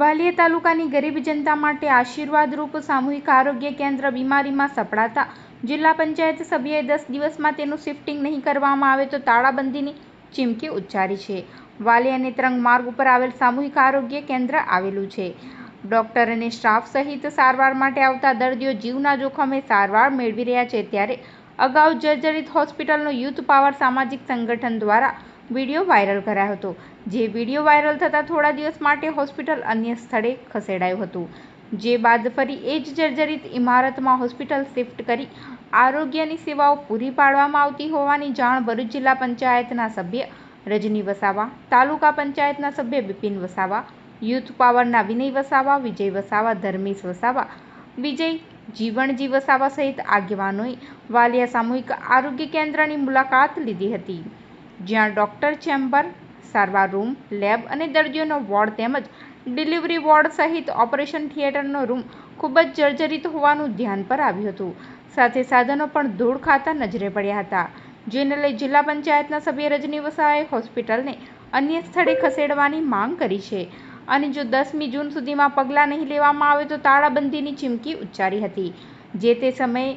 વાલિયા તાલુકાની ગરીબ જનતા માટે આશીર્વાદરૂપ સામૂહિક આરોગ્ય કેન્દ્ર બીમારીમાં સપડાતા જિલ્લા પંચાયત સભ્યએ 10 દિવસમાં તેનું શિફ્ટિંગ નહીં કરવામાં આવે તો તાળાબંધીની ચીમકી ઉચ્ચારી છે. વાલિયા નેત્રંગ માર્ગ ઉપર આવેલ સામૂહિક આરોગ્ય કેન્દ્ર આવેલું છે. ડોક્ટર અને સ્ટાફ સહિત સારવાર માટે આવતા દર્દીઓ જીવના જોખમે સારવાર મેળવી રહ્યા છે. ત્યારે અગાઉ જર્જરિત હોસ્પિટલનો યુથ પાવર સામાજિક સંગઠન દ્વારા વિડીયો વાયરલ કરાયો હતો. જે વિડીયો વાયરલ થતાં થોડા દિવસ માટે હોસ્પિટલ અન્ય સ્થળે ખસેડાયું હતું. જે બાદ ફરી એ જ જર્જરિત ઇમારતમાં હોસ્પિટલ શિફ્ટ કરી આરોગ્યની સેવાઓ પૂરી પાડવામાં આવતી હોવાની જાણ ભરૂચ જિલ્લા પંચાયતના સભ્ય રજની વસાવા, તાલુકા પંચાયતના સભ્ય બિપિન વસાવા, યુથ પાવરના વિનય વસાવા, વિજય વસાવા, ધર્મેશ વસાવા, વિજય જીવણજી વસાવા સહિત આગેવાનોએ વાલિયા સામૂહિક આરોગ્ય કેન્દ્રની મુલાકાત લીધી હતી. જ્યાં ડોક્ટર ચેમ્બર, સારવાર રૂમ, લેબ અને દર્દીઓનો વોર્ડ તેમજ ડિલિવરી વોર્ડ સહિત ઓપરેશન થિયેટરનો રૂમ ખૂબ જ જર્જરિત હોવાનું ધ્યાન પર આવ્યું હતું. સાથે સાધનો પણ ધૂળ ખાતા નજરે પડ્યા હતા. જેને લઈ જિલ્લા પંચાયતના સભ્ય રજની વસાવાએ હોસ્પિટલને અન્ય સ્થળે ખસેડવાની માંગ કરી છે અને જો 10મી જૂન સુધીમાં પગલાં નહીં લેવામાં આવે તો તાળાબંધીની ચીમકી ઉચ્ચારી હતી. જે તે સમયે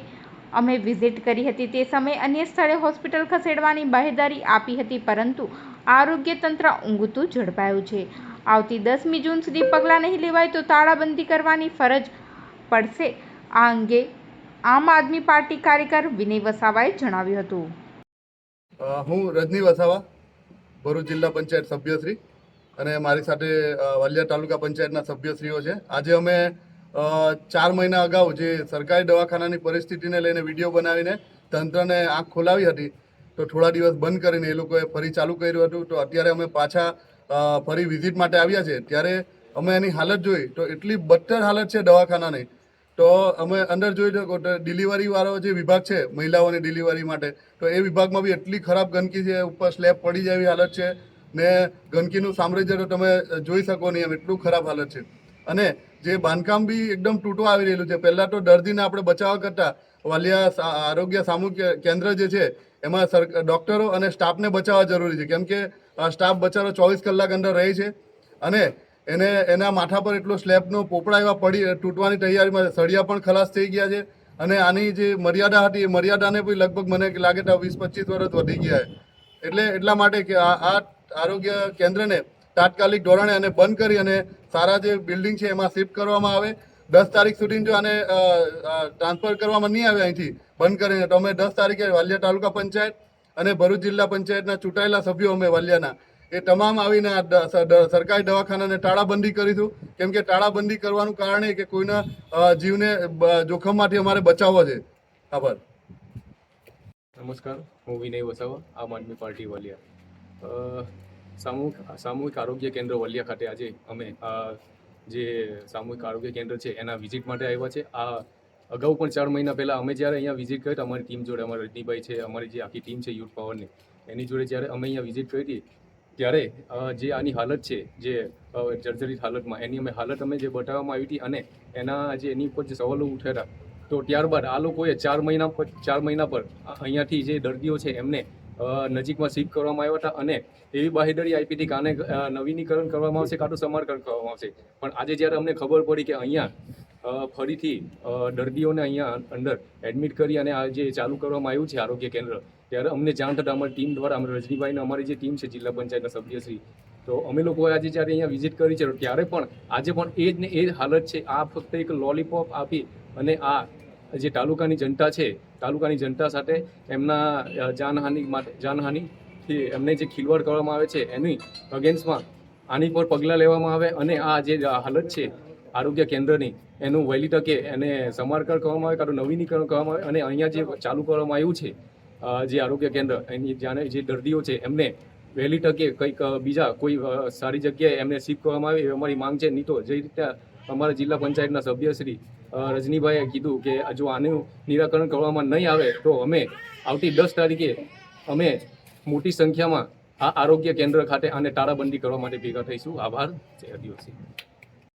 અમે વિઝિટ કરી હતી તે સમયે અન્ય સ્થળે હોસ્પિટલ ખસેડવાની બાહેધરી આપી હતી, પરંતુ આરોગ્ય તંત્ર ઊંઘતું ઝડપાયું છે. આવતી 10મી જૂન સુધી પગલાં નહીં લેવાય તો તાળાબંધી કરવાની ફરજ પડશે. આ અંગે આમ આદમી પાર્ટી કાર્યકર વિનય વસાવાએ જણાવ્યું હતું. હું રજની વસાવા, ભરૂચ જિલ્લા પંચાયત સભ્યશ્રી અને મારી સાથે વાલિયા તાલુકા પંચાયતના સભ્યશ્રીઓ છે. આજે અમે 4 મહિના અગાઉ જે સરકારી દવાખાનાની પરિસ્થિતિને લઈને વિડીયો બનાવીને તંત્રને આંખ ખોલાવી હતી, તો થોડા દિવસ બંધ કરીને એ લોકોએ ફરી ચાલુ કર્યું હતું. તો અત્યારે અમે પાછા ફરી વિઝિટ માટે આવ્યા છે. ત્યારે અમે એની હાલત જોઈ તો એટલી બદતર હાલત છે દવાખાનાની. તો અમે અંદર જોઈ તો ડિલિવરીવાળો જે વિભાગ છે મહિલાઓની ડિલિવરી માટે, તો એ વિભાગમાં બી એટલી ખરાબ ગંદકી છે, ઉપર સ્લેબ પડી જાય એવી હાલત છે ને ગંદકીનું સામ્રાજ્ય તો તમે જોઈ શકો નહીં એમ એટલું ખરાબ હાલત છે. અને જે બાંધકામ બી એકદમ તૂટવા આવી રહેલું છે. પહેલાં તો દર્દીને આપણે બચાવવા કરતાં વાલિયા આરોગ્ય સામૂહિક કેન્દ્ર જે છે એમાં ડૉક્ટરો અને સ્ટાફને બચાવવા જરૂરી છે, કેમ કે સ્ટાફ બચારો 24 કલાક અંદર રહે છે અને એના માથા પર એટલો સ્લેબનો પોપડા એવા પડી તૂટવાની તૈયારીમાં, સળિયા પણ ખલાસ થઈ ગયા છે. અને આની જે મર્યાદા હતી એ મર્યાદાને બી લગભગ મને લાગે તો 20-25 વર્ષ વધી ગયા છે. એટલા માટે કે આ આરોગ્ય કેન્દ્રને તાત્કાલિક ધોરણે અને બંધ કરી અને સારા જે બિલ્ડિંગ છે એમાં શિફ્ટ કરવામાં આવે. 10 તારીખ સુધી જો આને ટ્રાન્સફર કરવામાં નહીં આવે અહીંથી બંધ કરીને, તો અમે 10 તારીખે વાલિયા તાલુકા પંચાયત અને ભરૂચ જિલ્લા પંચાયતના ચૂંટાયેલા સભ્યો અમે વાલિયાના એ તમામ આવીને સરકારી દવાખાનાને તાળાબંધી કરીશું. કેમ કે તાળાબંધી કરવાનું કારણ એ કે કોઈના જીવને જોખમમાંથી અમારે બચાવવો છે. આભાર. નમસ્કાર, હું વિનય વસાવા, આમ આદમી પાર્ટી વાલિયા. સામૂહિક આરોગ્ય કેન્દ્ર વાલિયા ખાતે આજે અમે જે સામૂહિક આરોગ્ય કેન્દ્ર છે એના વિઝિટ માટે આવ્યા છે. આ અગાઉ પણ 4 મહિના પહેલાં અમે જ્યારે અહીંયા વિઝિટ કરી અમારી ટીમ જોડે, અમારા રજનીભાઈ છે, અમારી જે આખી ટીમ છે યુથ પાવરની, એની જોડે જ્યારે અમે અહીંયા વિઝિટ કરી હતી ત્યારે જે આની હાલત છે, જે જર્જરિત હાલતમાં એની હાલત અમે જે બતાવવામાં આવી હતી અને એની ઉપર જે સવાલો ઉઠ્યા હતા, તો ત્યારબાદ આ લોકોએ 4 મહિના પર અહીંયાથી જે દર્દીઓ છે એમને નજીકમાં શિફ્ટ કરવામાં આવ્યા હતા અને એવી બાહેધરી આપી હતી કે આને નવીનીકરણ કરવામાં આવશે, કાં તો સમારકામ કરવામાં આવશે. પણ આજે જ્યારે અમને ખબર પડી કે અહીંયા ફરીથી દર્દીઓને અહીંયા અંદર એડમિટ કરી અને આ જે ચાલુ કરવામાં આવ્યું છે આરોગ્ય કેન્દ્ર, ત્યારે અમને જાણ થતાં અમારી ટીમ દ્વારા, અમે રજનીભાઈને અમારી જે ટીમ છે જિલ્લા પંચાયતના સભ્યશ્રી, તો અમે લોકોએ આજે જ્યારે અહીંયા વિઝિટ કરી છે ત્યારે પણ આજે પણ એ જ ને એ જ હાલત છે. આ ફક્ત એક લોલીપોપ આપી અને આ જે તાલુકાની જનતા છે, તાલુકાની જનતા સાથે એમના જાનહાનિથી એમને જે ખિલવાડ કરવામાં આવે છે એની અગેન્સ્ટમાં આની પર પગલાં લેવામાં આવે અને આ જે હાલત છે આરોગ્ય કેન્દ્રની એનું વહેલી તકે એને સમારકામ કરવામાં આવે, કાં તો નવીનીકરણ કરવામાં આવે અને અહીંયા જે ચાલુ કરવામાં આવ્યું છે જે આરોગ્ય કેન્દ્ર, એની જાણે જે દર્દીઓ છે એમને વહેલી તકે કંઈક બીજા કોઈ સારી જગ્યાએ એમને શિફ્ટ કરવામાં આવે એ અમારી માંગ છે. નહીં તો જે રીતે અમારા જિલ્લા પંચાયતના સભ્યશ્રી રજનીભાઈએ કીધું કે જો આનું નિરાકરણ કરવામાં નહીં આવે તો અમે આવતી 10 તારીખે અમે મોટી સંખ્યામાં આ આરોગ્ય કેન્દ્ર ખાતે આને તાળાબંધી કરવા માટે ભેગા થઈશું. આભાર. જય આદિવાસી.